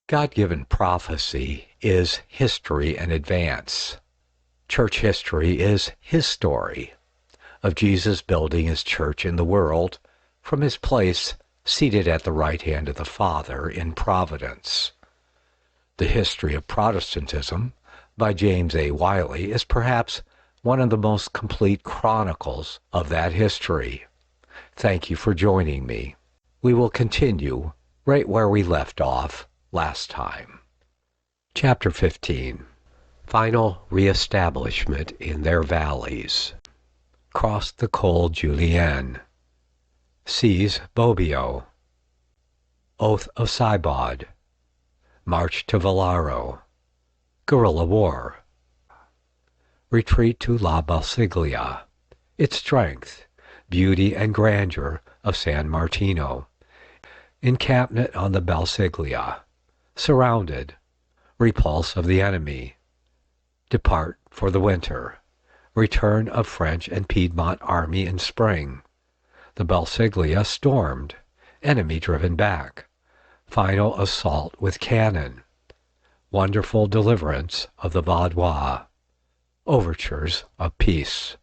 God-given prophecy is history in advance. Church history is his story of Jesus building his church in the world from his place seated at the right hand of the Father in providence. The History of Protestantism by James A. Wiley is perhaps one of the most complete chronicles of that history. Thank you for joining me. We will continue right where we left off last time. Chapter 15. Final Reestablishment in Their Valleys. Crossed the Col Julienne. Seize Bobbio. Oath of Sibod. March to Vellaro. Guerrilla War. Retreat to La Balsiglia. Its strength, beauty, and grandeur of San Martino. Encampment on the Balsiglia. Surrounded. Repulse of the enemy. Depart for the winter. Return of French and Piedmont army in spring. The Balsiglia stormed. Enemy driven back. Final assault with cannon. Wonderful deliverance of the Vaudois. Overtures of peace.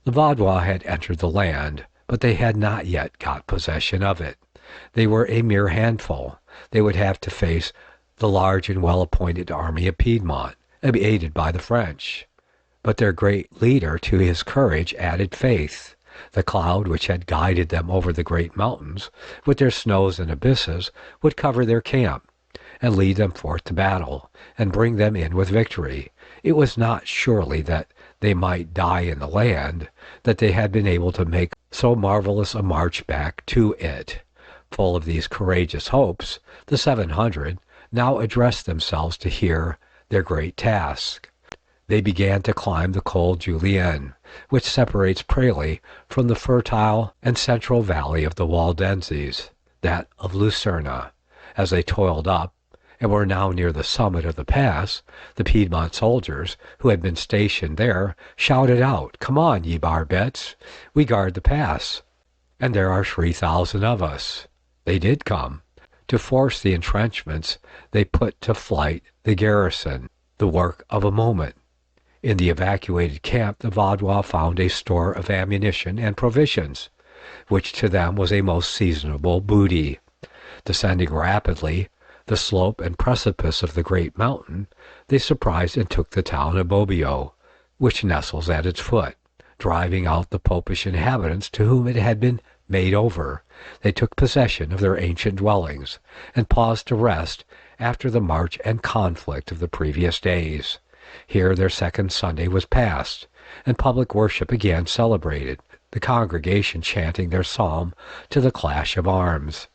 The Vaudois had entered the land, but they had not yet got possession of it. They were a mere handful. They would have to face the large and well-appointed army of Piedmont, aided by the French. But their great leader to his courage added faith. The cloud which had guided them over the great mountains, with their snows and abysses, would cover their camp, and lead them forth to battle, and bring them in with victory. It was not surely that they might die in the land, that they had been able to make so marvelous a march back to it. Full of these courageous hopes, the 700 now addressed themselves to hear their great task. They began to climb the Col Julienne, which separates Prasley from the fertile and central valley of the Waldenses, that of Lucerna. As they toiled up, and were now near the summit of the pass, the Piedmont soldiers, who had been stationed there, shouted out, "Come on, ye barbettes, we guard the pass, and there are 3,000 of us." They did come. To force the entrenchments, they put to flight the garrison, the work of a moment. In the evacuated camp, the Vaudois found a store of ammunition and provisions, which to them was a most seasonable booty. Descending rapidly the slope and precipice of the great mountain, they surprised and took the town of Bobbio, which nestles at its foot, driving out the popish inhabitants to whom it had been made over. They took possession of their ancient dwellings, and paused to rest after the march and conflict of the previous days. Here their second Sunday was passed, and public worship again celebrated, the congregation chanting their psalm to the clash of arms.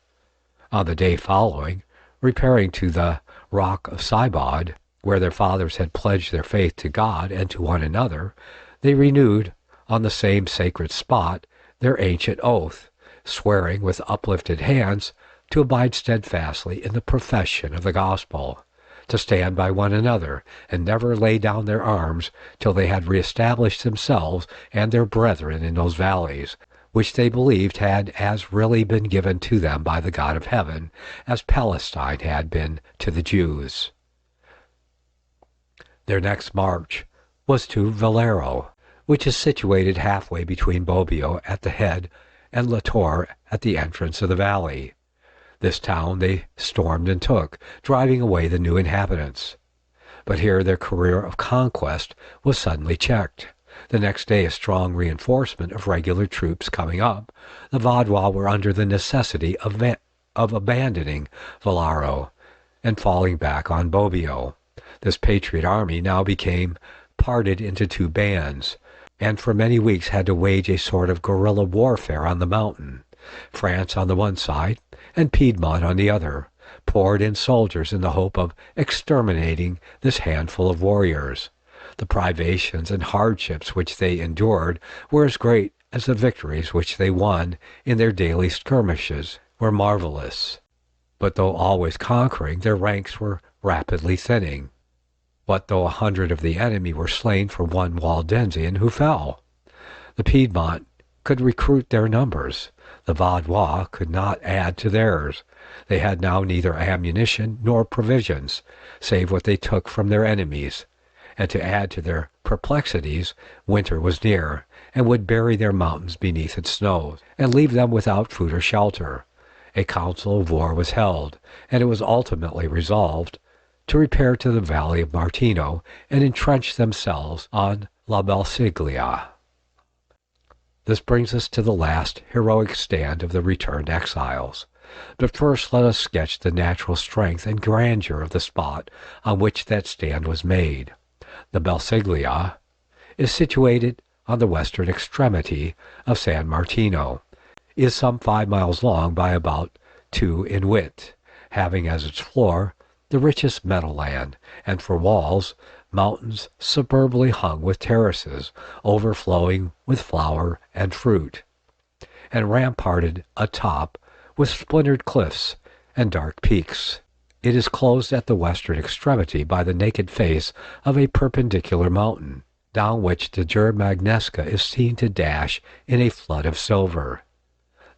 On the day following, repairing to the rock of Sibod, where their fathers had pledged their faith to God and to one another, they renewed on the same sacred spot their ancient oath, swearing with uplifted hands to abide steadfastly in the profession of the gospel, to stand by one another, and never lay down their arms till they had reestablished themselves and their brethren in those valleys, which they believed had as really been given to them by the God of heaven as Palestine had been to the Jews. Their next march was to Vellaro, which is situated halfway between Bobbio at the head and La Tour at the entrance of the valley. This town they stormed and took, driving away the new inhabitants. But here their career of conquest was suddenly checked. The next day, a strong reinforcement of regular troops coming up, the Vaudois were under the necessity of abandoning Vellaro and falling back on Bobbio. This patriot army now became parted into two bands, and for many weeks had to wage a sort of guerrilla warfare on the mountain. France on the one side, and Piedmont on the other, poured in soldiers in the hope of exterminating this handful of warriors. The privations and hardships which they endured were as great as the victories which they won in their daily skirmishes were marvelous. But though always conquering, their ranks were rapidly thinning. What though 100 of the enemy were slain for one Waldensian who fell? The Piedmont could recruit their numbers. The Vaudois could not add to theirs. They had now neither ammunition nor provisions, save what they took from their enemies. And to add to their perplexities, winter was near, and would bury their mountains beneath its snows, and leave them without food or shelter. A council of war was held, and it was ultimately resolved to repair to the valley of Martino and entrench themselves on La Belsiglia. This brings us to the last heroic stand of the returned exiles. But first let us sketch the natural strength and grandeur of the spot on which that stand was made. The Belsiglia is situated on the western extremity of San Martino, is some 5 miles long by about 2 in width, having as its floor the richest meadowland, and for walls, mountains superbly hung with terraces, overflowing with flower and fruit, and ramparted atop with splintered cliffs and dark peaks. It is closed at the western extremity by the naked face of a perpendicular mountain, down which the Germagnesca is seen to dash in a flood of silver.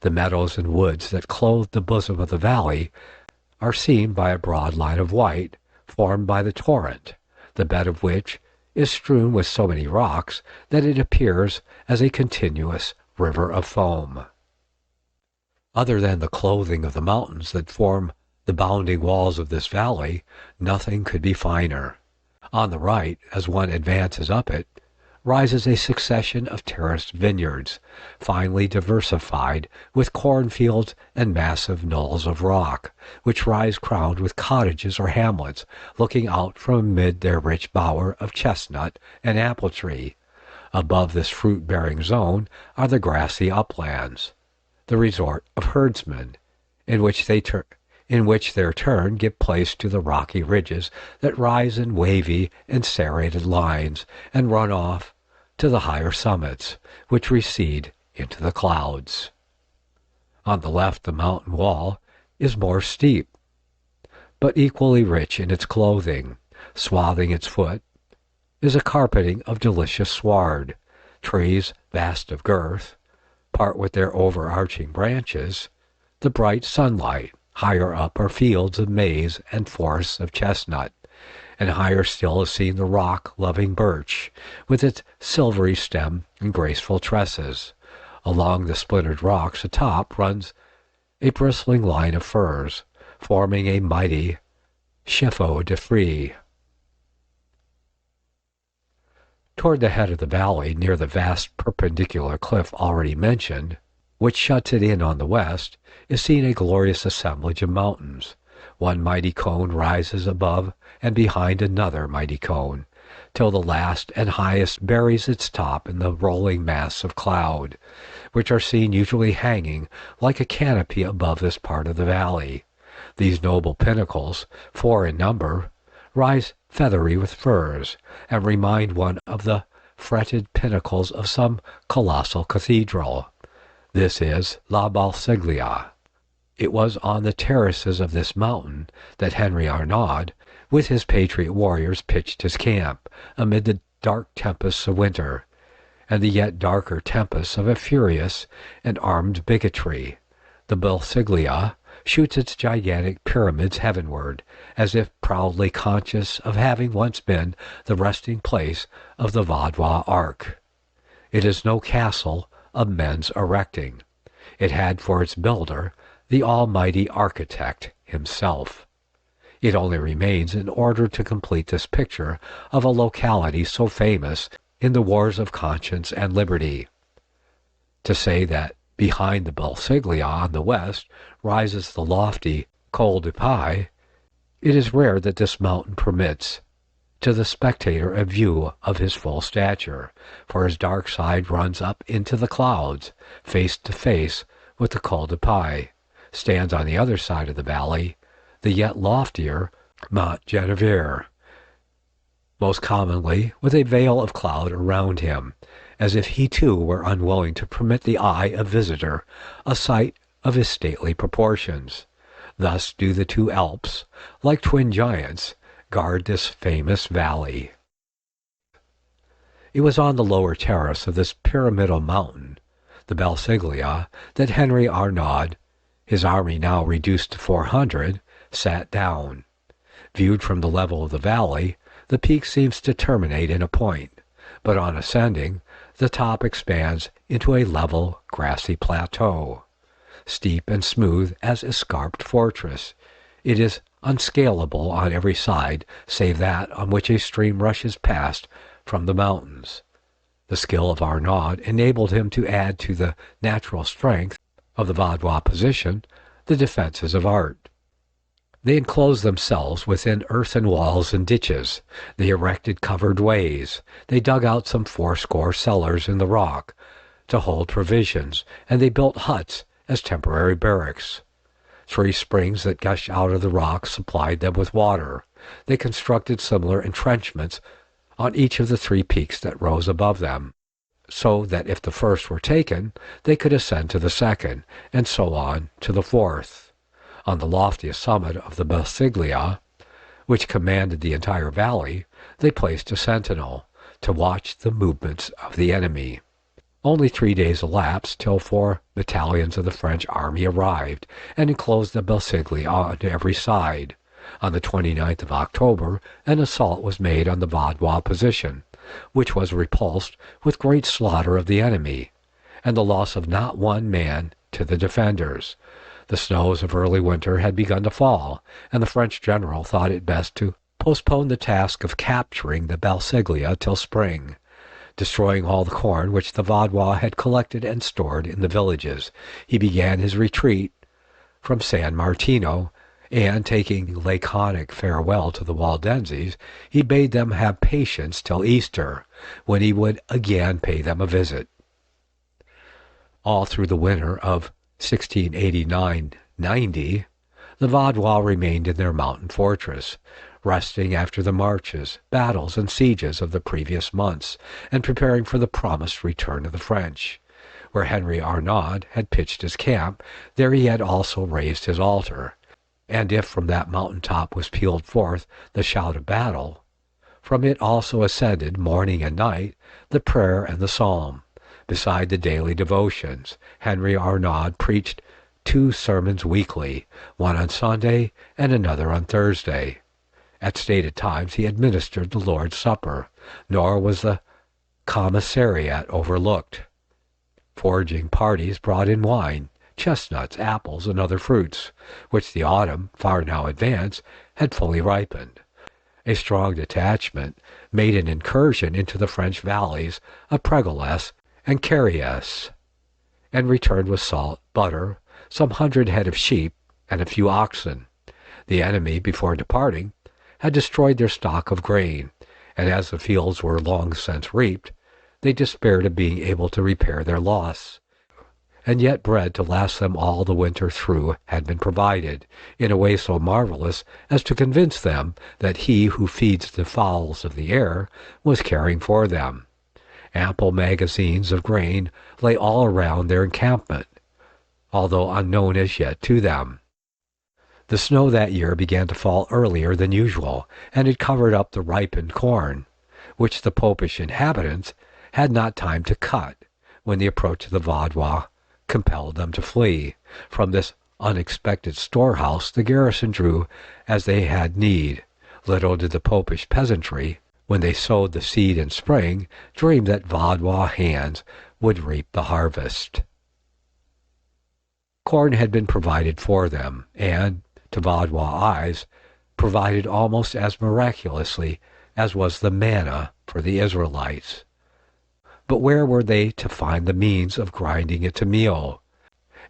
The meadows and woods that clothe the bosom of the valley are seen by a broad line of white, formed by the torrent, the bed of which is strewn with so many rocks that it appears as a continuous river of foam. Other than the clothing of the mountains that form the bounding walls of this valley, nothing could be finer. On the right, as one advances up it, rises a succession of terraced vineyards, finely diversified with cornfields and massive knolls of rock, which rise crowned with cottages or hamlets looking out from amid their rich bower of chestnut and apple tree. Above this fruit-bearing zone are the grassy uplands, the resort of herdsmen, in which their turn give place to the rocky ridges that rise in wavy and serrated lines and run off to the higher summits, which recede into the clouds. On the left the mountain wall is more steep, but equally rich in its clothing. Swathing its foot is a carpeting of delicious sward, trees vast of girth, part with their overarching branches, the bright sunlight. Higher up are fields of maize and forests of chestnut, and higher still is seen the rock-loving birch, with its silvery stem and graceful tresses. Along the splintered rocks atop runs a bristling line of firs, forming a mighty chevaux de frise. Toward the head of the valley, near the vast perpendicular cliff already mentioned, which shuts it in on the west, is seen a glorious assemblage of mountains. One mighty cone rises above and behind another mighty cone, till the last and highest buries its top in the rolling mass of cloud, which are seen usually hanging like a canopy above this part of the valley. These noble pinnacles, 4 in number, rise feathery with firs, and remind one of the fretted pinnacles of some colossal cathedral. This is La Belsiglia. It was on the terraces of this mountain that Henry Arnaud, with his patriot warriors, pitched his camp, amid the dark tempests of winter, and the yet darker tempests of a furious and armed bigotry. The Belsiglia shoots its gigantic pyramids heavenward, as if proudly conscious of having once been the resting place of the Vaudois ark. It is no castle of men's erecting. It had for its builder the almighty architect himself. It only remains in order to complete this picture of a locality so famous in the wars of conscience and liberty, to say that behind the Belsiglia on the west rises the lofty Col du Pai. It is rare that this mountain permits to the spectator a view of his full stature, for his dark side runs up into the clouds, face to face with the Col du Pai. Stands on the other side of the valley the yet loftier Mont Genevier, most commonly with a veil of cloud around him, as if he too were unwilling to permit the eye of visitor a sight of his stately proportions. Thus do the two Alps, like twin giants, guard this famous valley. It was on the lower terrace of this pyramidal mountain the Belsiglia, that Henry Arnaud, his army now reduced to 400, sat down. Viewed from the level of the valley, the peak seems to terminate in a point, but on ascending, the top expands into a level, grassy plateau. Steep and smooth as a escarped fortress, it is unscalable on every side save that on which a stream rushes past from the mountains. The skill of Arnaud enabled him to add to the natural strength of the Vaudois position the defenses of art. They enclosed themselves within earthen walls and ditches. They erected covered ways. They dug out some 80 cellars in the rock to hold provisions, and they built huts as temporary barracks. 3 springs that gushed out of the rock supplied them with water. They constructed similar entrenchments on each of the 3 peaks that rose above them, so that if the first were taken, they could ascend to the second, and so on to the fourth. On the loftiest summit of the Belsiglia, which commanded the entire valley, they placed a sentinel to watch the movements of the enemy. Only 3 days elapsed till 4 battalions of the French army arrived and enclosed the Belsiglia on every side. On the 29th of October, an assault was made on the Vaudois position, which was repulsed with great slaughter of the enemy, and the loss of not one man to the defenders. The snows of early winter had begun to fall, and the French general thought it best to postpone the task of capturing the Belsiglia till spring. Destroying all the corn which the Vaudois had collected and stored in the villages, he began his retreat from San Martino, and taking laconic farewell to the Waldenses, he bade them have patience till Easter, when he would again pay them a visit. All through the winter of 1689-90, the Vaudois remained in their mountain fortress, resting after the marches, battles, and sieges of the previous months, and preparing for the promised return of the French. Where Henry Arnaud had pitched his camp, there he had also raised his altar, and if from that mountain top was pealed forth the shout of battle, from it also ascended, morning and night, the prayer and the psalm. Beside the daily devotions, Henry Arnaud preached 2 sermons weekly, one on Sunday and another on Thursday. At stated times he administered the Lord's Supper, nor was the commissariat overlooked. Foraging parties brought in wine, chestnuts, apples, and other fruits, which the autumn, far now advanced, had fully ripened. A strong detachment made an incursion into the French valleys of Pergolese and Carriès, and returned with salt, butter, some 100 head of sheep, and a few oxen. The enemy, before departing, had destroyed their stock of grain, and as the fields were long since reaped, they despaired of being able to repair their loss. And yet bread to last them all the winter through had been provided, in a way so marvelous as to convince them that he who feeds the fowls of the air was caring for them. Ample magazines of grain lay all around their encampment, although unknown as yet to them. The snow that year began to fall earlier than usual, and it covered up the ripened corn, which the popish inhabitants had not time to cut, when the approach of the Vaudois compelled them to flee. From this unexpected storehouse the garrison drew as they had need. Little did the popish peasantry, when they sowed the seed in spring, dream that Vaudois hands would reap the harvest. Corn had been provided for them, and, to Vaudois eyes, provided almost as miraculously as was the manna for the Israelites. But where were they to find the means of grinding it to meal?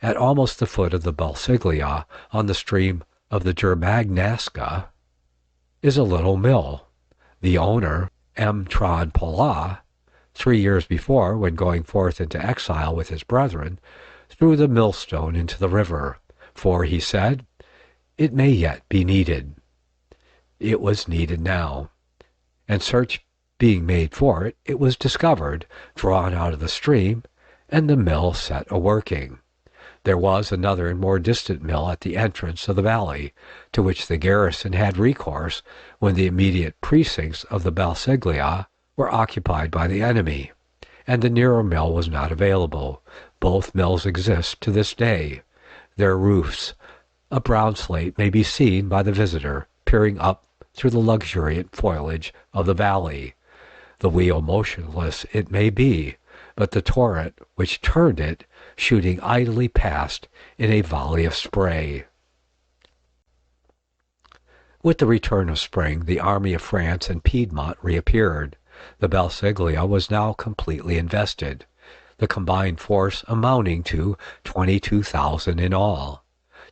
At almost the foot of the Belsiglia, on the stream of the Germagnaska, is a little mill. The owner, M. Tron Polat, 3 years before, when going forth into exile with his brethren, threw the millstone into the river, for, he said, it may yet be needed. It was needed now, and search being made for it, it was discovered, drawn out of the stream, and the mill set a-working. There was another and more distant mill at the entrance of the valley, to which the garrison had recourse when the immediate precincts of the Belsiglia were occupied by the enemy, and the nearer mill was not available, Both mills exist to this day. Their roofs, a brown slate, may be seen by the visitor peering up through the luxuriant foliage of the valley. The wheel motionless it may be, but the torrent which turned it shooting idly past in a volley of spray. With the return of spring, the army of France and Piedmont reappeared. The Belsiglia was now completely invested, the combined force amounting to 22,000 in all,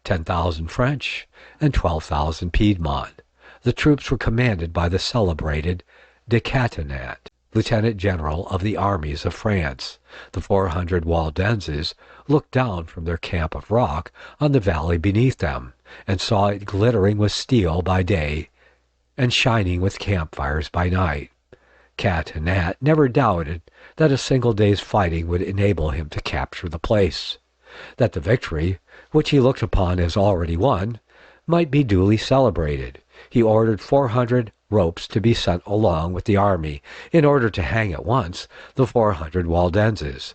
10,000 French and 12,000 Piedmont. The troops were commanded by the celebrated de Catinat, Lieutenant General of the armies of France. The 400 Waldenses looked down from their camp of rock on the valley beneath them, and saw it glittering with steel by day and shining with campfires by night. Catinat never doubted that a single day's fighting would enable him to capture the place, that the victory, which he looked upon as already won, might be duly celebrated. He ordered 400 ropes to be sent along with the army in order to hang at once the 400 Waldenses,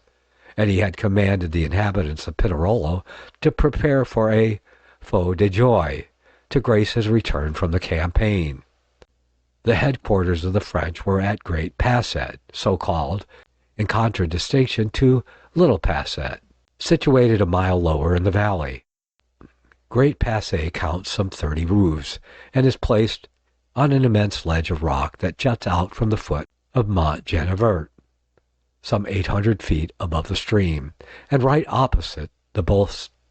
and he had commanded the inhabitants of Pinerolo to prepare for a feu de joie to grace his return from the campaign. The headquarters of the French were at Great Passet, so called, in contradistinction to Little Passet, situated a mile lower in the valley. Great Passet counts some 30 roofs, and is placed on an immense ledge of rock that juts out from the foot of Mont Genevert, some 800 feet above the stream, and right opposite the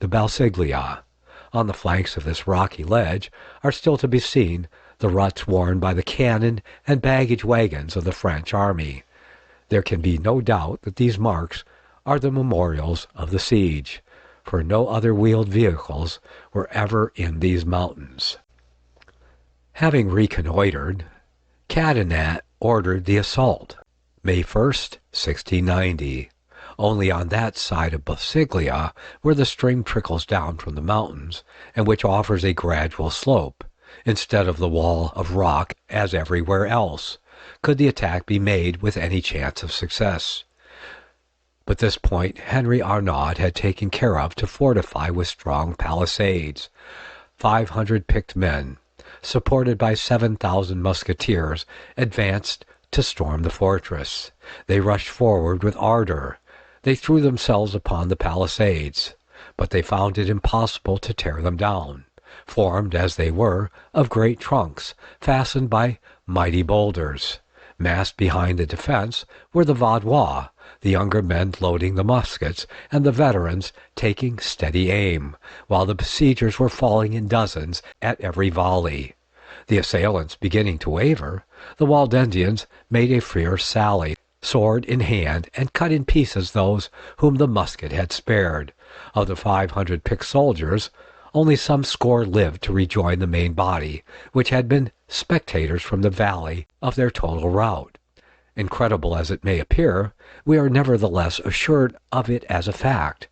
Belsiglia. On the flanks of this rocky ledge are still to be seen the ruts worn by the cannon and baggage wagons of the French army. There can be no doubt that these marks are the memorials of the siege, for no other wheeled vehicles were ever in these mountains. Having reconnoitered, Catinat ordered the assault, May 1st, 1690. Only on that side of Belsiglia, where the stream trickles down from the mountains, and which offers a gradual slope, instead of the wall of rock as everywhere else, could the attack be made with any chance of success. But this point Henry Arnaud had taken care of to fortify with strong palisades. 500 picked men, supported by 7,000 musketeers, advanced to storm the fortress. They rushed forward with ardor. They threw themselves upon the palisades, but they found it impossible to tear them down, formed as they were of great trunks, fastened by mighty boulders. Massed behind the defense were the Vaudois, the younger men loading the muskets, and the veterans taking steady aim, while the besiegers were falling in dozens at every volley. The assailants beginning to waver, the Waldensians made a fierce sally, sword in hand, and cut in pieces those whom the musket had spared. Of the 500 picked soldiers, only some score lived to rejoin the main body, which had been spectators from the valley of their total rout. Incredible as it may appear, we are nevertheless assured of it as a fact,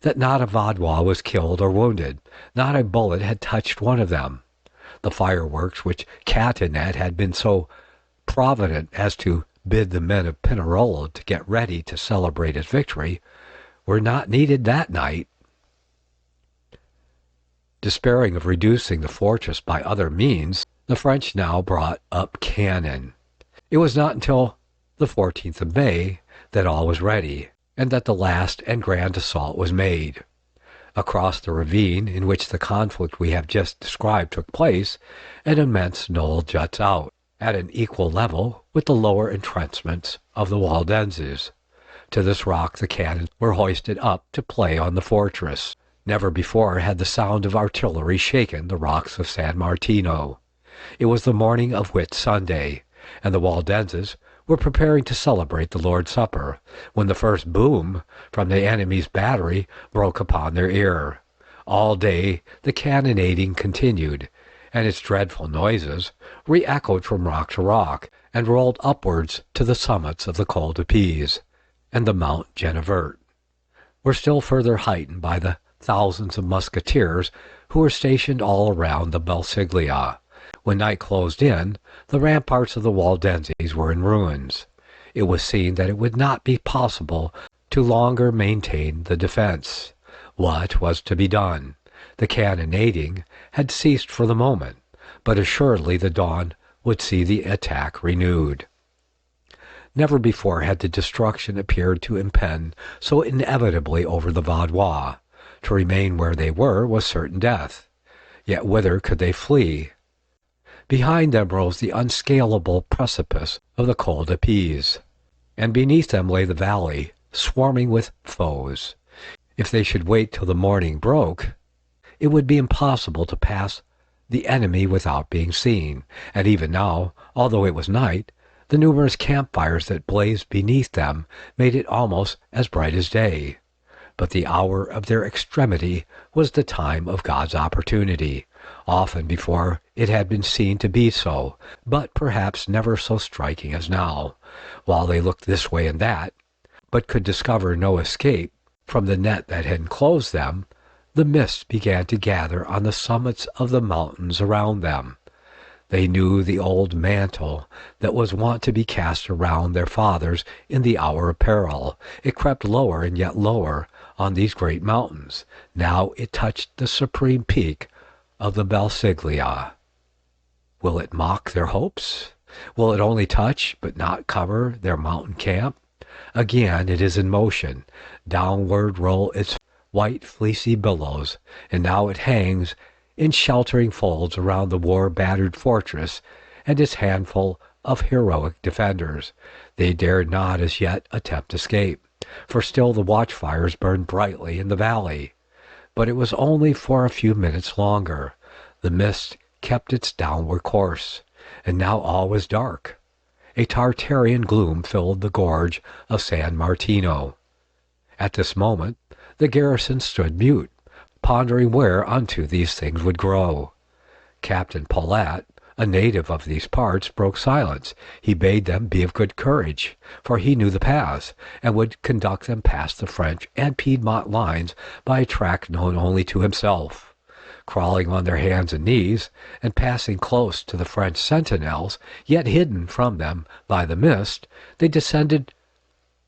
that not a Vaudois was killed or wounded, not a bullet had touched one of them. The fireworks which Catinat had been so provident as to bid the men of Pinerolo to get ready to celebrate his victory were not needed that night. Despairing of reducing the fortress by other means, the French now brought up cannon. It was not until the 14th of May that all was ready, and that the last and grand assault was made. Across the ravine in which the conflict we have just described took place, an immense knoll juts out, at an equal level with the lower entrenchments of the Waldenses. To this rock the cannon were hoisted up to play on the fortress. Never before had the sound of artillery shaken the rocks of San Martino. It was the morning of Whit Sunday, and the Waldenses were preparing to celebrate the Lord's Supper, when the first boom from the enemy's battery broke upon their ear. All day the cannonading continued, and its dreadful noises re-echoed from rock to rock, and rolled upwards to the summits of the Col de Piz and the Mount Genevert, were still further heightened by the thousands of musketeers who were stationed all around the Belsiglia. When night closed in, the ramparts of the Waldenses were in ruins. It was seen that it would not be possible to longer maintain the defense. What was to be done? The cannonading had ceased for the moment, but assuredly the dawn would see the attack renewed. Never before had the destruction appeared to impend so inevitably over the Vaudois. To remain where they were was certain death. Yet whither could they flee? Behind them rose the unscalable precipice of the Col de Piz, and beneath them lay the valley, swarming with foes. If they should wait till the morning broke, it would be impossible to pass the enemy without being seen, and even now, although it was night, the numerous campfires that blazed beneath them made it almost as bright as day. But the hour of their extremity was the time of God's opportunity, often before it had been seen to be so, but perhaps never so striking as now. While they looked this way and that, but could discover no escape from the net that had enclosed them, the mist began to gather on the summits of the mountains around them. They knew the old mantle that was wont to be cast around their fathers in the hour of peril. It crept lower and yet lower on these great mountains. Now it touched the supreme peak of the Belsiglia. Will it mock their hopes? Will it only touch, but not cover, their mountain camp? Again it is in motion. Downward roll its white fleecy billows, and now it hangs in sheltering folds around the war-battered fortress and its handful of heroic defenders. They dared not as yet attempt escape, for still the watchfires burned brightly in the valley. But it was only for a few minutes longer. The mist kept its downward course, and now all was dark. A Tartarian gloom filled the gorge of San Martino. At this moment the garrison stood mute, pondering where unto these things would grow. Captain Paulet, a native of these parts, broke silence. He bade them be of good courage, for he knew the paths, and would conduct them past the French and Piedmont lines by a track known only to himself. Crawling on their hands and knees, and passing close to the French sentinels, yet hidden from them by the mist, they descended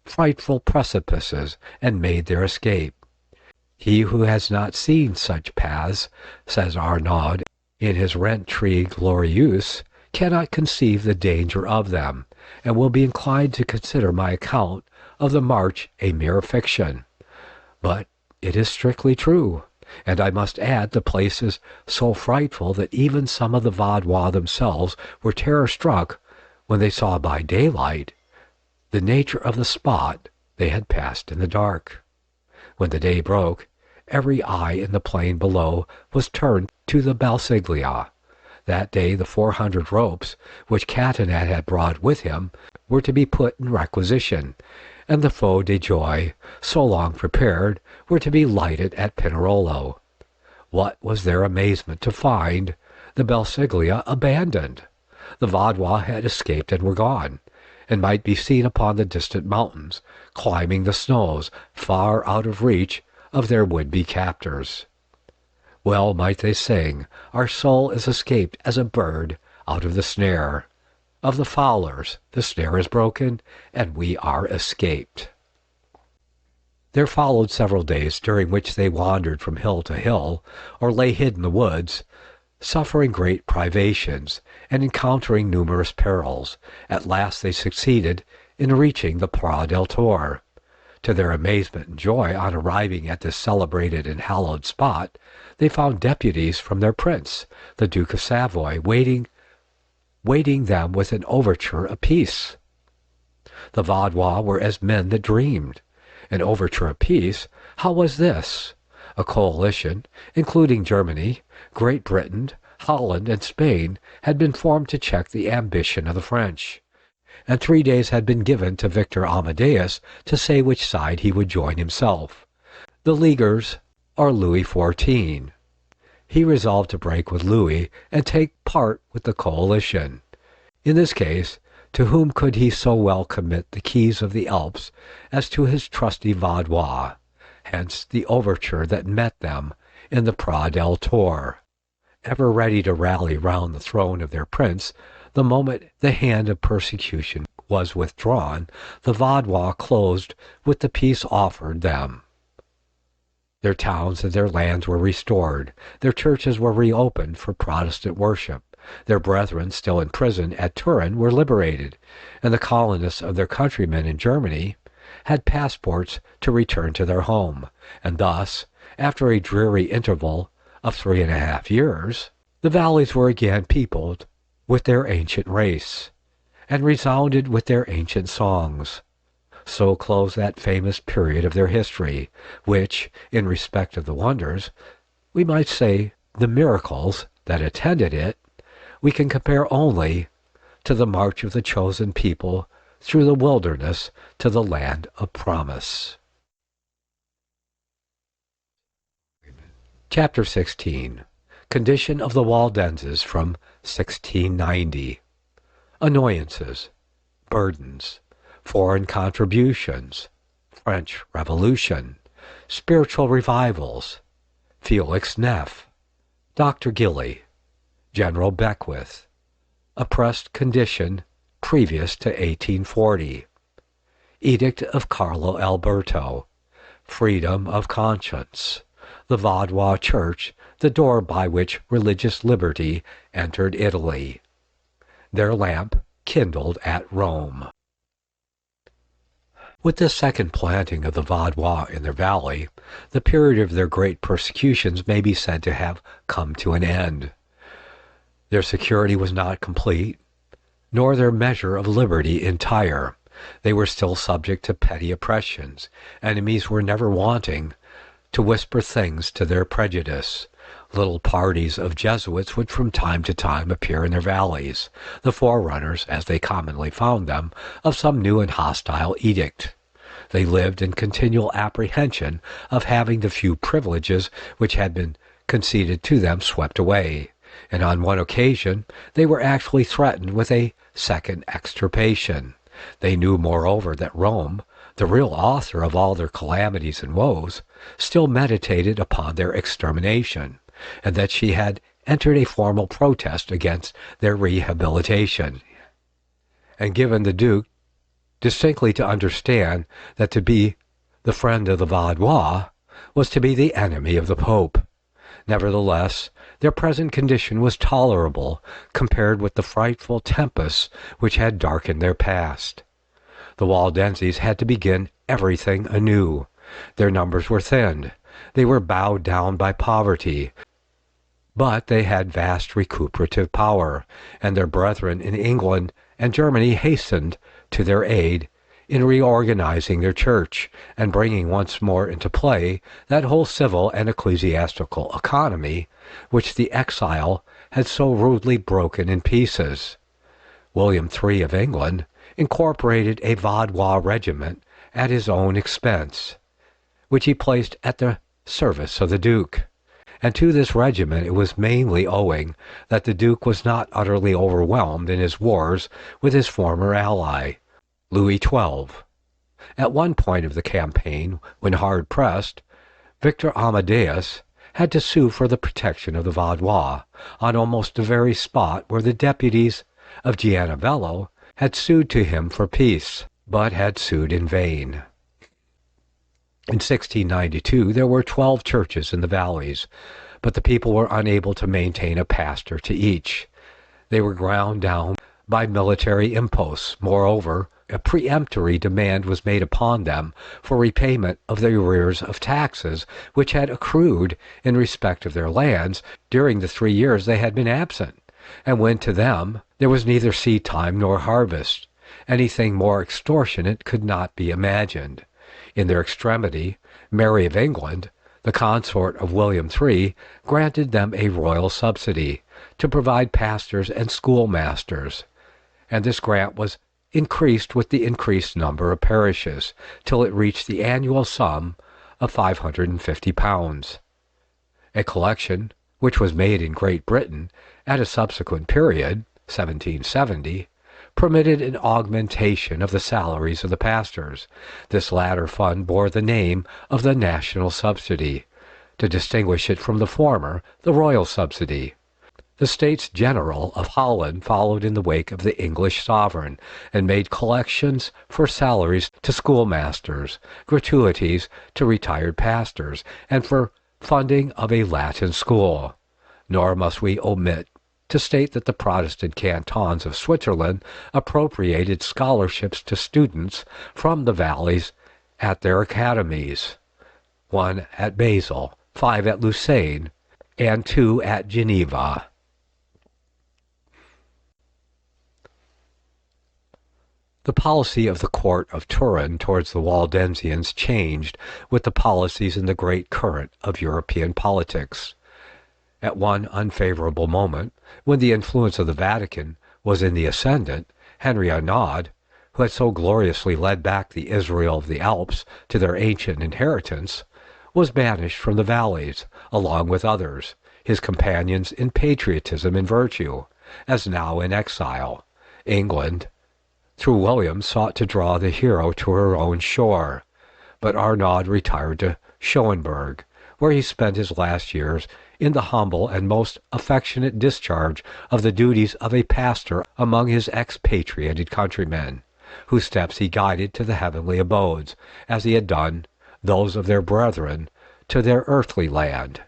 frightful precipices and made their escape. He who has not seen such paths, says Arnaud in his Rentrée Glorieuse, cannot conceive the danger of them, and will be inclined to consider my account of the march a mere fiction. But it is strictly true, and I must add the place is so frightful that even some of the Vaudois themselves were terror-struck when they saw by daylight the nature of the spot they had passed in the dark. When the day broke, every eye in the plain below was turned to the Belsiglia. That day the 400 ropes, which Catinat had brought with him, were to be put in requisition, and the feux de joie, so long prepared, were to be lighted at Pinerolo. What was their amazement to find the Belsiglia abandoned! The Vaudois had escaped and were gone, and might be seen upon the distant mountains, climbing the snows, far out of reach of their would-be captors. Well might they sing, "Our soul is escaped as a bird out of the snare of the fowlers. The snare is broken, and we are escaped." There followed several days during which they wandered from hill to hill, or lay hid in the woods, suffering great privations and encountering numerous perils. At last they succeeded in reaching the Pla del Tor. To their amazement and joy, on arriving at this celebrated and hallowed spot, they found deputies from their prince, the Duke of Savoy, waiting them with an overture of peace. The Vaudois were as men that dreamed. An overture of peace? How was this? A coalition, including Germany, Great Britain, Holland, and Spain, had been formed to check the ambition of the French, and 3 days had been given to Victor Amadeus to say which side he would join himself, the Leaguers or Louis XIV. He resolved to break with Louis and take part with the coalition. In this case, to whom could he so well commit the keys of the Alps as to his trusty Vaudois? Hence the overture that met them in the Pla del Tor, ever ready to rally round the throne of their prince the moment the hand of persecution was withdrawn, the Vaudois closed with the peace offered them. Their towns and their lands were restored. Their churches were reopened for Protestant worship. Their brethren still in prison at Turin were liberated, and the colonists of their countrymen in Germany had passports to return to their home. And thus, after a dreary interval of 3.5 years, the valleys were again peopled with their ancient race, and resounded with their ancient songs. So closed that famous period of their history, which, in respect of the wonders, we might say the miracles that attended it, we can compare only to the march of the chosen people through the wilderness to the land of promise. Chapter 16. Condition of the Waldenses from 1690. Annoyances, burdens, foreign contributions, French Revolution, spiritual revivals, Felix Neff, Dr. Gilly, General Beckwith, oppressed condition previous to 1840, Edict of Carlo Alberto, freedom of conscience, the Vaudois Church, the door by which religious liberty entered Italy, their lamp kindled at Rome. With this second planting of the Vaudois in their valley, the period of their great persecutions may be said to have come to an end. Their security was not complete, nor their measure of liberty entire. They were still subject to petty oppressions. Enemies were never wanting to whisper things to their prejudice. Little parties of Jesuits would from time to time appear in their valleys, the forerunners, as they commonly found them, of some new and hostile edict. They lived in continual apprehension of having the few privileges which had been conceded to them swept away, and on one occasion they were actually threatened with a second extirpation. They knew, moreover, that Rome, the real author of all their calamities and woes, still meditated upon their extermination, and that she had entered a formal protest against their rehabilitation, and given the Duke distinctly to understand that to be the friend of the Vaudois was to be the enemy of the Pope. Nevertheless, their present condition was tolerable compared with the frightful tempests which had darkened their past. The Waldenses had to begin everything anew. Their numbers were thinned. They were bowed down by poverty, but they had vast recuperative power, and their brethren in England and Germany hastened to their aid in reorganizing their church and bringing once more into play that whole civil and ecclesiastical economy which the exile had so rudely broken in pieces. William III of England incorporated a Vaudois regiment at his own expense, which he placed at the service of the Duke. And to this regiment it was mainly owing that the Duke was not utterly overwhelmed in his wars with his former ally, Louis XII. At one point of the campaign, when hard pressed, Victor Amadeus had to sue for the protection of the Vaudois on almost the very spot where the deputies of Giannivello had sued to him for peace, but had sued in vain. In 1692 there were 12 churches in the valleys, but the people were unable to maintain a pastor to each. They were ground down by military imposts. Moreover, a peremptory demand was made upon them for repayment of the arrears of taxes which had accrued in respect of their lands during the 3 years they had been absent, and when to them there was neither seed time nor harvest. Anything more extortionate could not be imagined. In their extremity, Mary of England, the consort of William III, granted them a royal subsidy to provide pastors and schoolmasters, and this grant was increased with the increased number of parishes, till it reached the annual sum of £550. A collection, which was made in Great Britain at a subsequent period, 1770, permitted an augmentation of the salaries of the pastors. This latter fund bore the name of the National Subsidy, to distinguish it from the former, the Royal Subsidy. The States General of Holland followed in the wake of the English sovereign and made collections for salaries to schoolmasters, gratuities to retired pastors, and for funding of a Latin school. Nor must we omit to state that the Protestant cantons of Switzerland appropriated scholarships to students from the valleys at their academies, 1 at Basel, 5 at Lausanne, and 2 at Geneva. The policy of the court of Turin towards the Waldensians changed with the policies in the great current of European politics. At one unfavorable moment, when the influence of the Vatican was in the ascendant, Henry Arnaud, who had so gloriously led back the Israel of the Alps to their ancient inheritance, was banished from the valleys, along with others, his companions in patriotism and virtue, as now in exile. England, through William, sought to draw the hero to her own shore, but Arnaud retired to Schoenberg, where he spent his last years in the humble and most affectionate discharge of the duties of a pastor among his expatriated countrymen, whose steps he guided to the heavenly abodes, as he had done those of their brethren to their earthly land.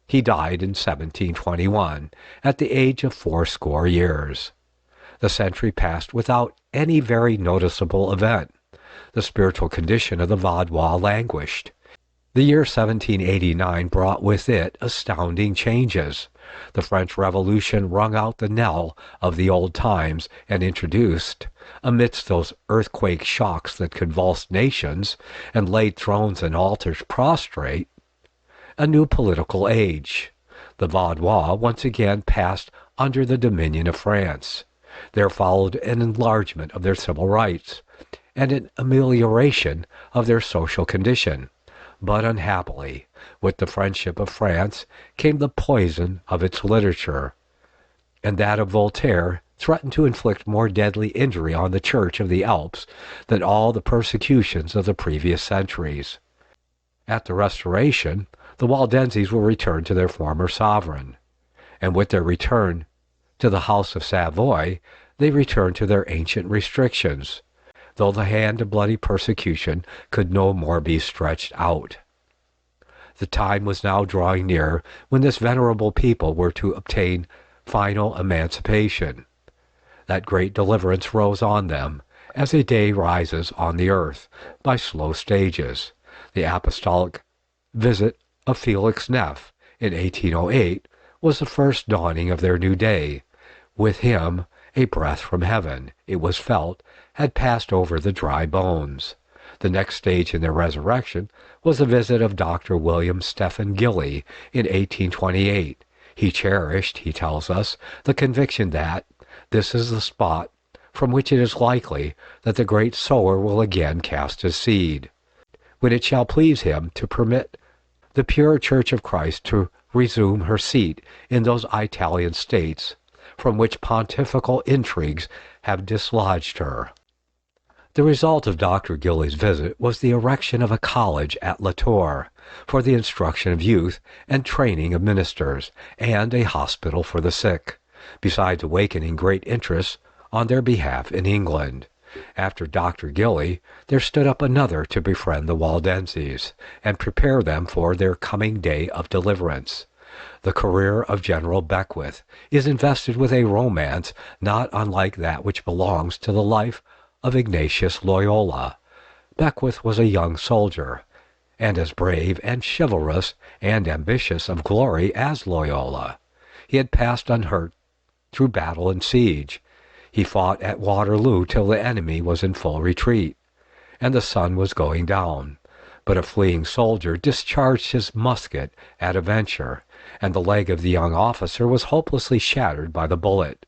He died in 1721, at the age of 80 years. The century passed without any very noticeable event. The spiritual condition of the Vaudois languished. The year 1789 brought with it astounding changes. The French Revolution rung out the knell of the old times and introduced, amidst those earthquake shocks that convulsed nations and laid thrones and altars prostrate, a new political age. The Vaudois once again passed under the dominion of France. There followed an enlargement of their civil rights and an amelioration of their social condition. But unhappily, with the friendship of France came the poison of its literature, and that of Voltaire threatened to inflict more deadly injury on the Church of the Alps than all the persecutions of the previous centuries. At the Restoration, the Waldenses were returned to their former sovereign, and with their return to the House of Savoy, they returned to their ancient restrictions, though the hand of bloody persecution could no more be stretched out. The time was now drawing near when this venerable people were to obtain final emancipation. That great deliverance rose on them, as a day rises on the earth, by slow stages. The apostolic visit of Felix Neff in 1808 was the first dawning of their new day. With him, a breath from heaven, it was felt, had passed over the dry bones. The next stage in their resurrection was the visit of Dr. William Stephen Gilly in 1828. He cherished, he tells us, the conviction that this is the spot from which it is likely that the great sower will again cast his seed, when it shall please him to permit the pure Church of Christ to resume her seat in those Italian states from which pontifical intrigues have dislodged her. The result of Dr. Gilly's visit was the erection of a college at La Tour for the instruction of youth and training of ministers, and a hospital for the sick, besides awakening great interest on their behalf in England. After Dr. Gilly, there stood up another to befriend the Waldenses and prepare them for their coming day of deliverance. The career of General Beckwith is invested with a romance not unlike that which belongs to the life of Ignatius Loyola. Beckwith was a young soldier, and as brave and chivalrous and ambitious of glory as Loyola. He had passed unhurt through battle and siege. He fought at Waterloo till the enemy was in full retreat, and the sun was going down. But a fleeing soldier discharged his musket at a venture, and the leg of the young officer was hopelessly shattered by the bullet.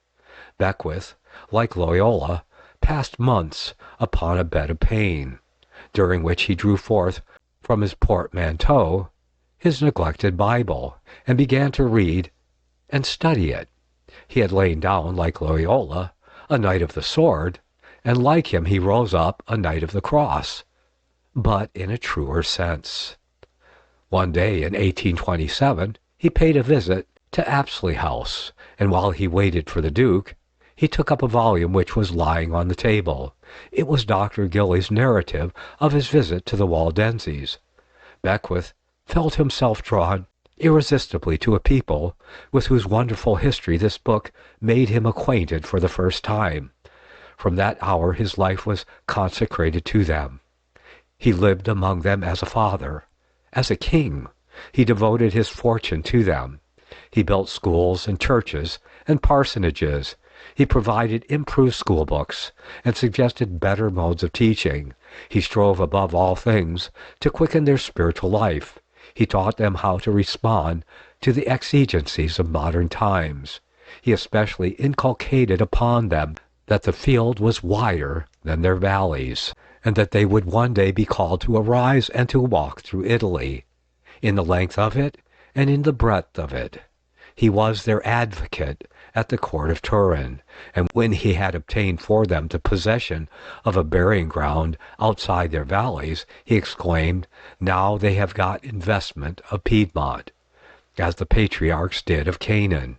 Beckwith, like Loyola, passed months upon a bed of pain, during which he drew forth from his portmanteau his neglected Bible, and began to read and study it. He had lain down, like Loyola, a knight of the sword, and like him he rose up a knight of the cross, but in a truer sense. One day in 1827 he paid a visit to Apsley House, and while he waited for the Duke, he took up a volume which was lying on the table. It was Dr. Gilly's narrative of his visit to the Waldenses. Beckwith felt himself drawn irresistibly to a people with whose wonderful history this book made him acquainted for the first time. From that hour his life was consecrated to them. He lived among them as a father, as a king. He devoted his fortune to them. He built schools and churches and parsonages. He provided improved school books and suggested better modes of teaching. He strove above all things to quicken their spiritual life. He taught them how to respond to the exigencies of modern times. He especially inculcated upon them that the field was wider than their valleys, and that they would one day be called to arise and to walk through Italy, in the length of it and in the breadth of it. He was their advocate at the court of Turin, and when he had obtained for them the possession of a burying ground outside their valleys, he exclaimed, "Now they have got investment of Piedmont, as the patriarchs did of Canaan,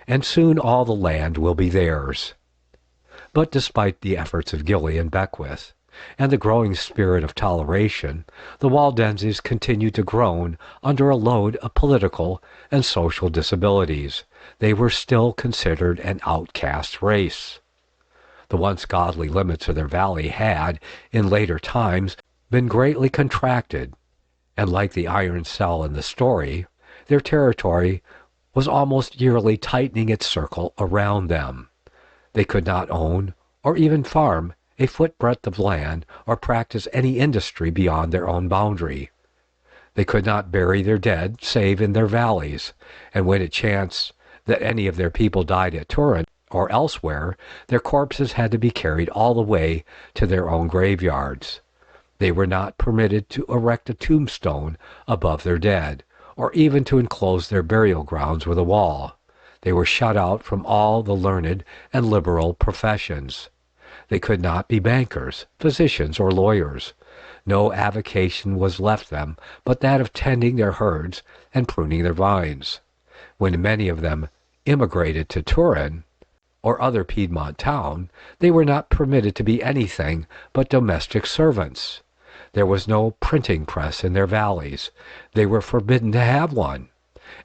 and soon all the land will be theirs." But despite the efforts of Gilly and Beckwith, and the growing spirit of toleration, the Waldenses continued to groan under a load of political and social disabilities. They were still considered an outcast race. The once godly limits of their valley had, in later times, been greatly contracted, and like the iron cell in the story, their territory was almost yearly tightening its circle around them. They could not own, or even farm, a foot-breadth of land, or practice any industry beyond their own boundary. They could not bury their dead save in their valleys, and when it chanced that any of their people died at Turin or elsewhere, their corpses had to be carried all the way to their own graveyards. They were not permitted to erect a tombstone above their dead, or even to enclose their burial grounds with a wall. They were shut out from all the learned and liberal professions. They could not be bankers, physicians, or lawyers. No avocation was left them but that of tending their herds and pruning their vines. When many of them immigrated to Turin or other Piedmont town, they were not permitted to be anything but domestic servants. There was no printing press in their valleys. They were forbidden to have one,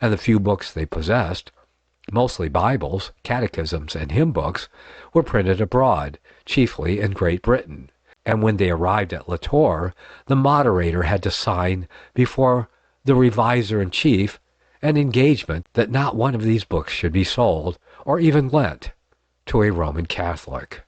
and the few books they possessed, mostly Bibles, catechisms, and hymn books, were printed abroad, chiefly in Great Britain, and when they arrived at La Tour, the moderator had to sign before the revisor-in-chief an engagement that not one of these books should be sold, or even lent, to a Roman Catholic.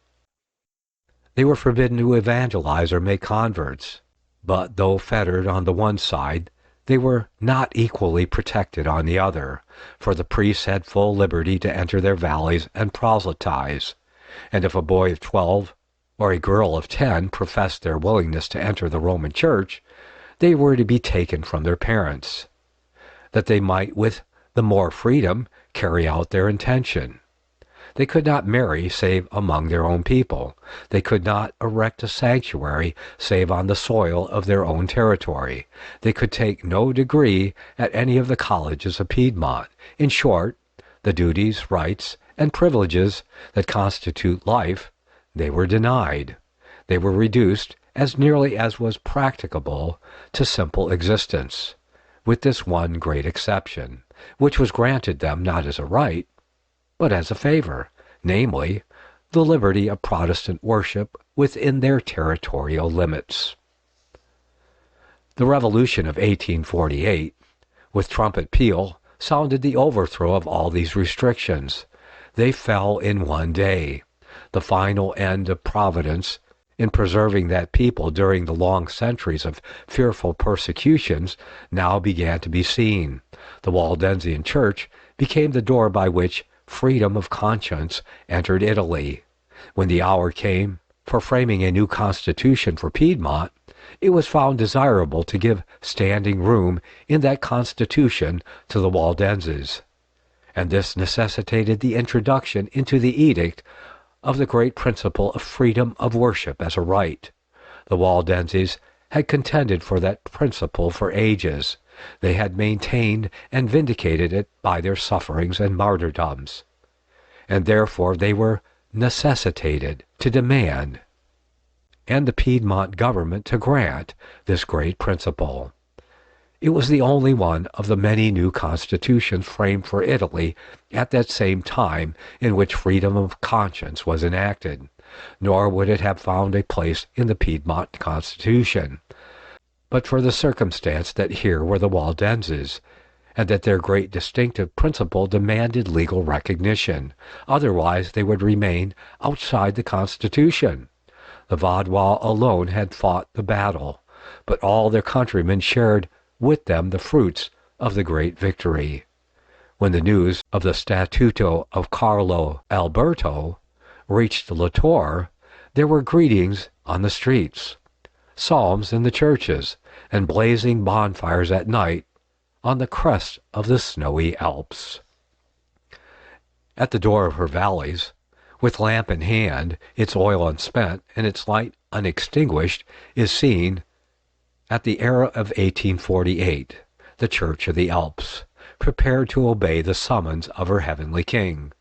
They were forbidden to evangelize or make converts, but though fettered on the one side, they were not equally protected on the other, for the priests had full liberty to enter their valleys and proselytize, and if a boy of 12 or a girl of 10 professed their willingness to enter the Roman Church, they were to be taken from their parents, that they might with the more freedom carry out their intention. They could not marry save among their own people. They could not erect a sanctuary save on the soil of their own territory. They could take no degree at any of the colleges of Piedmont. In short, the duties, rights, and privileges that constitute life, they were denied. They were reduced, as nearly as was practicable, to simple existence, with this one great exception, which was granted them not as a right, but as a favor, namely, the liberty of Protestant worship within their territorial limits. The Revolution of 1848, with trumpet peal, sounded the overthrow of all these restrictions. They fell in one day. The final end of Providence in preserving that people during the long centuries of fearful persecutions now began to be seen. The Waldensian Church became the door by which freedom of conscience entered Italy. When the hour came for framing a new constitution for Piedmont, it was found desirable to give standing room in that constitution to the Waldenses, and this necessitated the introduction into the edict of the great principle of freedom of worship as a right. The Waldenses had contended for that principle for ages. They had maintained and vindicated it by their sufferings and martyrdoms, and therefore they were necessitated to demand, and the Piedmont government to grant, this great principle. It was the only one of the many new constitutions framed for Italy at that same time in which freedom of conscience was enacted, nor would it have found a place in the Piedmont Constitution, but for the circumstance that here were the Waldenses, and that their great distinctive principle demanded legal recognition. Otherwise they would remain outside the Constitution. The Vaudois alone had fought the battle, but all their countrymen shared with them the fruits of the great victory. When the news of the Statuto of Carlo Alberto reached La Torre, there were greetings on the streets, psalms in the churches, and blazing bonfires at night on the crest of the snowy Alps. At the door of her valleys, with lamp in hand, its oil unspent and its light unextinguished, is seen, at the era of 1848, the Church of the Alps, prepared to obey the summons of her heavenly King,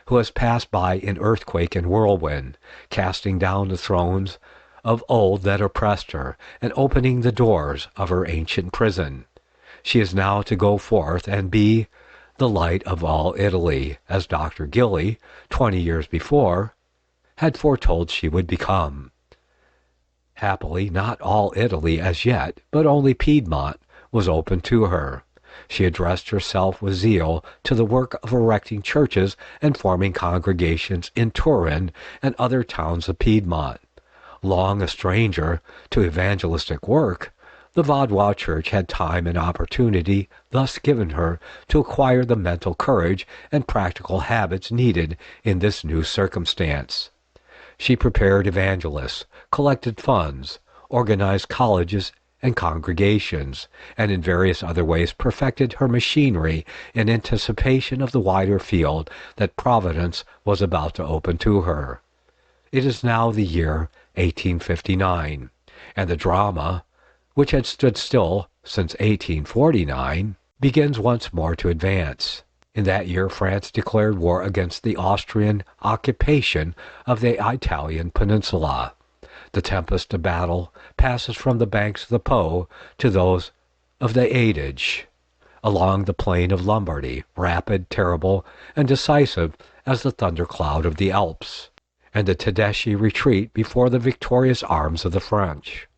who has passed by in earthquake and whirlwind, casting down the thrones of old that oppressed her, and opening the doors of her ancient prison. She is now to go forth and be the light of all Italy, as Dr. Gilly, 20 years before, had foretold she would become. Happily, not all Italy as yet, but only Piedmont, was open to her. She addressed herself with zeal to the work of erecting churches and forming congregations in Turin and other towns of Piedmont. Long a stranger to evangelistic work, the Vaudois Church had time and opportunity thus given her to acquire the mental courage and practical habits needed in this new circumstance. She prepared evangelists, collected funds, organized colleges and congregations, and in various other ways perfected her machinery in anticipation of the wider field that Providence was about to open to her. It is now the year 1859, and the drama, which had stood still since 1849, begins once more to advance. In that year France declared war against the Austrian occupation of the Italian peninsula. The tempest of battle passes from the banks of the Po to those of the Adige, along the plain of Lombardy, rapid, terrible, and decisive as the thundercloud of the Alps, and the Tedeschi retreat before the victorious arms of the French.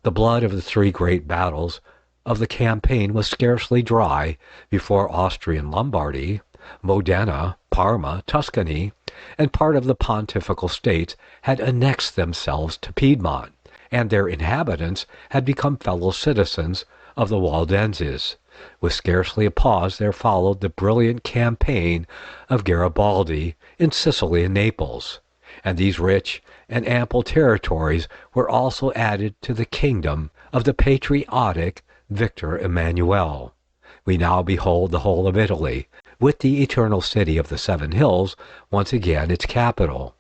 The blood of the three great battles of the campaign was scarcely dry before Austrian Lombardy, Modena, Parma, Tuscany, and part of the pontifical states had annexed themselves to Piedmont, and their inhabitants had become fellow citizens of the Waldenses. With scarcely a pause there followed the brilliant campaign of Garibaldi in Sicily and Naples, and these rich and ample territories were also added to the kingdom of the patriotic Victor Emmanuel. We now behold the whole of Italy, with the eternal city of the Seven Hills once again its capital,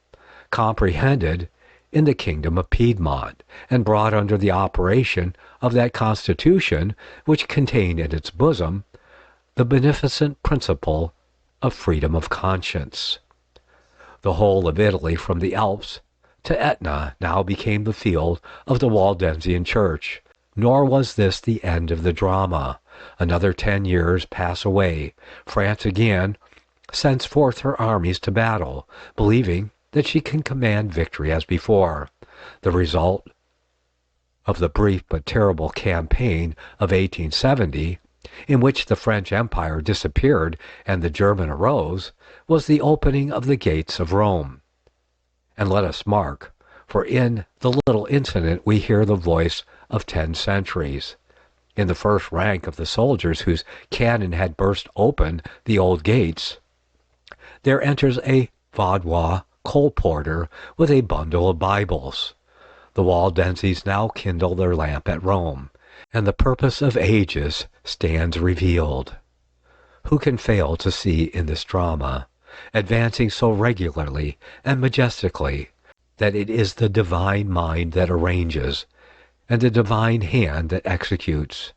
comprehended in the kingdom of Piedmont, and brought under the operation of that constitution which contained in its bosom the beneficent principle of freedom of conscience. The whole of Italy, from the Alps to Etna, now became the field of the Waldensian Church. Nor was this the end of the drama. Another 10 years pass away. France again sends forth her armies to battle, believing that she can command victory as before. The result of the brief but terrible campaign of 1870, in which the French Empire disappeared and the German arose, was the opening of the gates of Rome. And let us mark, for in the little incident we hear the voice of 10 centuries. In the first rank of the soldiers whose cannon had burst open the old gates, there enters a Vaudois colporteur with a bundle of Bibles. The Waldenses now kindle their lamp at Rome, and the purpose of ages stands revealed. Who can fail to see in this drama, advancing so regularly and majestically, that it is the divine mind that arranges, and the divine hand that executes?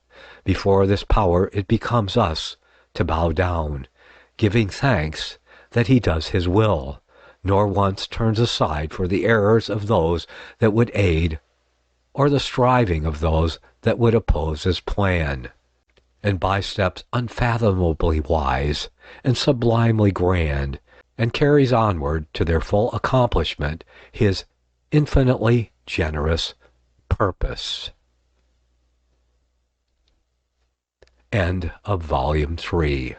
Before this power it becomes us to bow down, giving thanks that he does his will, nor once turns aside for the errors of those that would aid, or the striving of those that would oppose his plan. And by steps unfathomably wise and sublimely grand, and carries onward to their full accomplishment his infinitely generous purpose. End of Volume 3.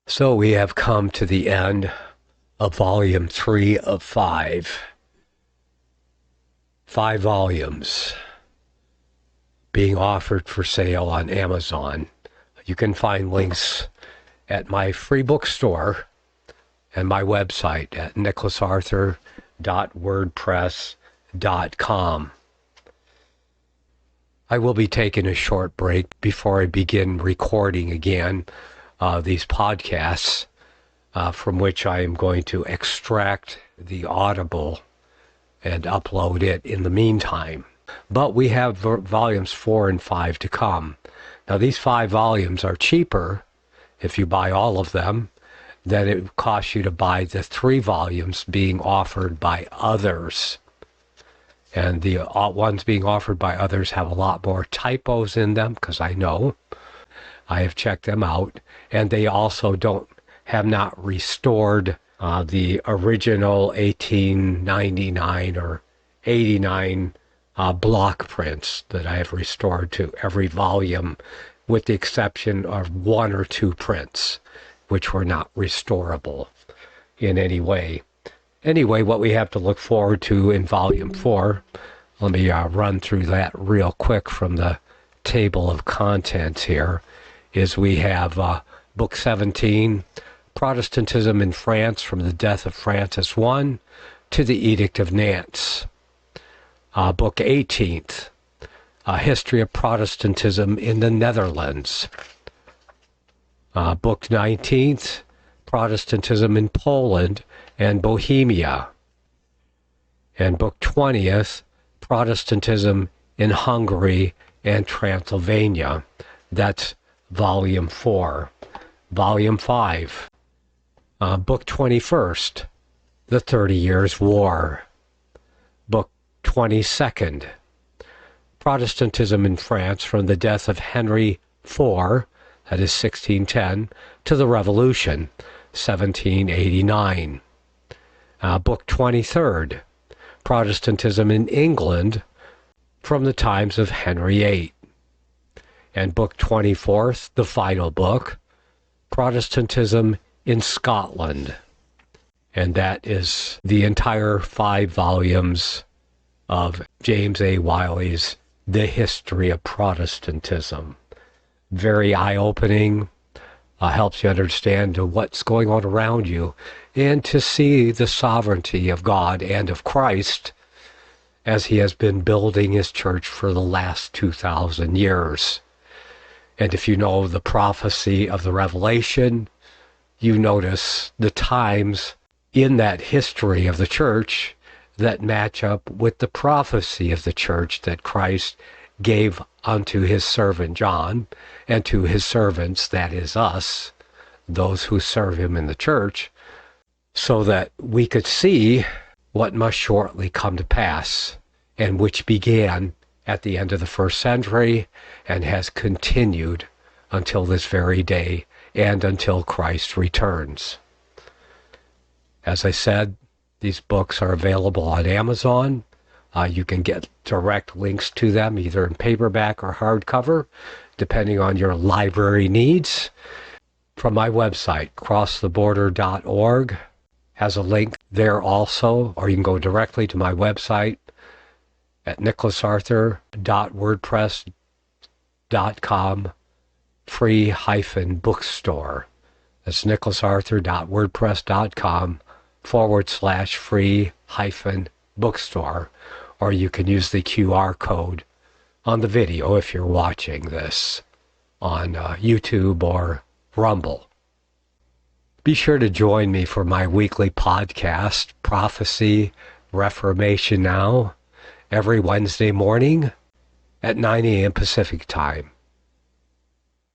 So we have come to the end of Volume 3 of 5. 5 volumes being offered for sale on Amazon. You can find links at my free bookstore and my website at nicholasarthur.wordpress.com. I will be taking a short break before I begin recording again these podcasts, from which I am going to extract the audible and upload it in the meantime. But we have volumes 4 and 5 to come. Now these 5 volumes are cheaper if you buy all of them than it would cost you to buy the 3 volumes being offered by others. And the ones being offered by others have a lot more typos in them, because I know. I have checked them out. And they also have not restored the original 1899 or 89 block prints that I have restored to every volume, with the exception of 1 or 2 prints, which were not restorable in any way. Anyway, what we have to look forward to in Volume 4, let me run through that real quick from the table of contents here, is we have Book 17, Protestantism in France from the death of Francis I to the Edict of Nantes. Book 18th, History of Protestantism in the Netherlands. Book 19th, Protestantism in Poland and Bohemia. And Book 20th, Protestantism in Hungary and Transylvania. That's Volume 4. Volume 5, Book 21st, The 30 Years' War. Book 22nd, Protestantism in France from the death of Henry IV, that is 1610, to the Revolution, 1789. Book 23rd, Protestantism in England from the times of Henry VIII. And Book 24th, the final book, Protestantism in Scotland. And that is the entire 5 volumes of James A. Wiley's The History of Protestantism. Very eye-opening, helps you understand what's going on around you, and to see the sovereignty of God and of Christ as he has been building his church for the last 2,000 years. And if you know the prophecy of the Revelation, you notice the times in that history of the church that match up with the prophecy of the church that Christ gave unto his servant John, and to his servants, that is us, those who serve him in the church, so that we could see what must shortly come to pass, and which began at the end of the 1st century and has continued until this very day and until Christ returns. As I said, these books are available on Amazon. You can get direct links to them either in paperback or hardcover, depending on your library needs. From my website, crosstheborder.org, has a link there also, or you can go directly to my website at nicholasarthur.wordpress.com free-bookstore. That's nicholasarthur.wordpress.com/free-bookstore. Or you can use the QR code on the video if you're watching this on YouTube or Rumble. Be sure to join me for my weekly podcast, Prophecy, Reformation Now, every Wednesday morning at 9 a.m. Pacific Time.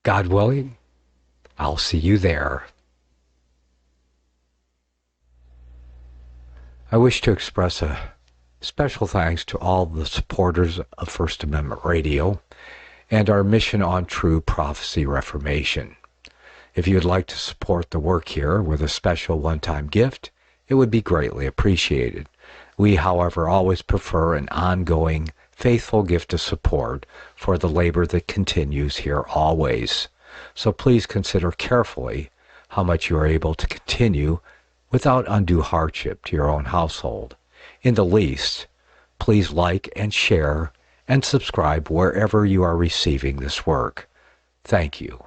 God willing, I'll see you there. I wish to express a special thanks to all the supporters of First Amendment Radio and our mission on true prophecy reformation. If you would like to support the work here with a special one-time gift, it would be greatly appreciated. We, however, always prefer an ongoing, faithful gift of support for the labor that continues here always. So please consider carefully how much you are able to continue without undue hardship to your own household. In the least, please like and share and subscribe wherever you are receiving this work. Thank you.